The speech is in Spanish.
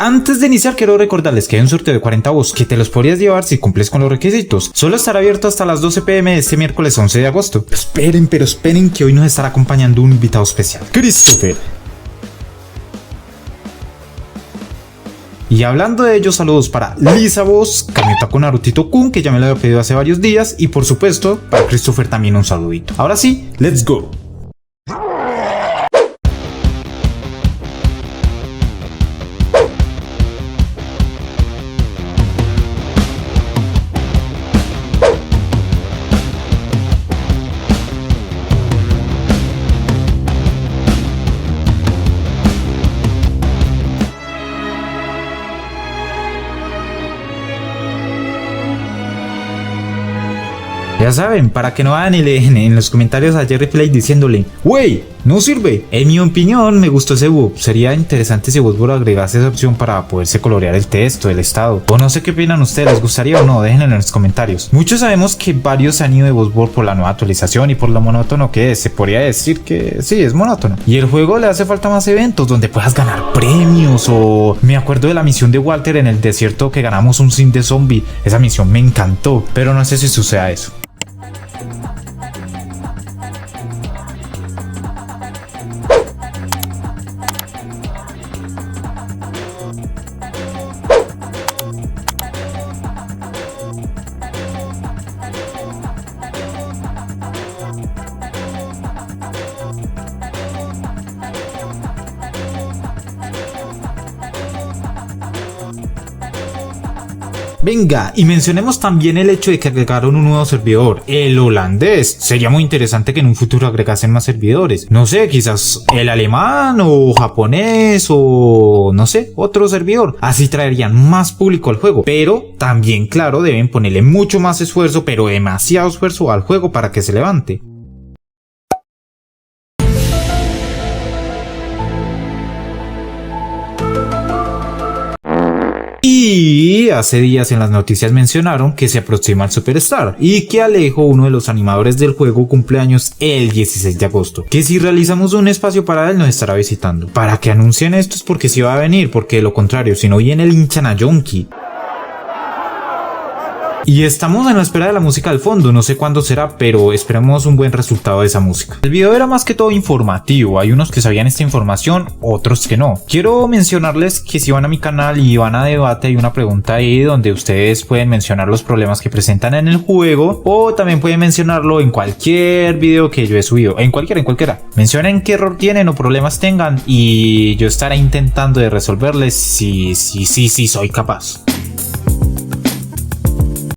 Antes de iniciar quiero recordarles que hay un sorteo de 40 voz que te los podrías llevar si cumples con los requisitos. Solo estará abierto hasta las 12 p.m. de este miércoles 11 de agosto. Pero esperen que hoy nos estará acompañando un invitado especial, Christopher. Y hablando de ello, saludos para Lisa Voz, Kamiotaku Narutito Kun, que ya me lo había pedido hace varios días, y por supuesto, para Christopher también un saludito. Ahora sí, let's go. Ya saben, para que no vayan y le dejen en los comentarios a Jerry Play diciéndole "Wey, no sirve". En mi opinión me gustó ese bug. Sería interesante si Wozboard agregase esa opción para poderse colorear el texto, el estado. O no sé qué opinan ustedes, ¿les gustaría o no? Déjenlo en los comentarios. Muchos sabemos que varios se han ido de Wozboard por la nueva actualización y por lo monótono que es. Se podría decir que sí, es monótono. Y el juego le hace falta más eventos donde puedas ganar premios. O me acuerdo de la misión de Walter en el desierto que ganamos un sim de zombie. Esa misión me encantó, pero no sé si suceda eso. Venga, y mencionemos también el hecho de que agregaron un nuevo servidor, el holandés. Sería muy interesante que en un futuro agregasen más servidores. No sé, quizás el alemán o japonés o no sé, otro servidor. Así traerían más público al juego. Pero también, claro, deben ponerle mucho más esfuerzo, pero demasiado esfuerzo al juego para que se levante. Y hace días en las noticias mencionaron que se aproxima el Superstar y que Alejo, uno de los animadores del juego, cumple años el 16 de agosto. Que si realizamos un espacio para él nos estará visitando. Para que anuncien esto es porque sí va a venir, porque de lo contrario, si no viene el hinchan a Yonki. Y estamos en la espera de la música al fondo, no sé cuándo será, pero esperemos un buen resultado de esa música. El video era más que todo informativo, hay unos que sabían esta información, otros que no. Quiero mencionarles que si van a mi canal y van a debate, hay una pregunta ahí donde ustedes pueden mencionar los problemas que presentan en el juego, o también pueden mencionarlo en cualquier video que yo he subido, en cualquiera. Mencionen qué error tienen o problemas tengan y yo estaré intentando de resolverles si soy capaz.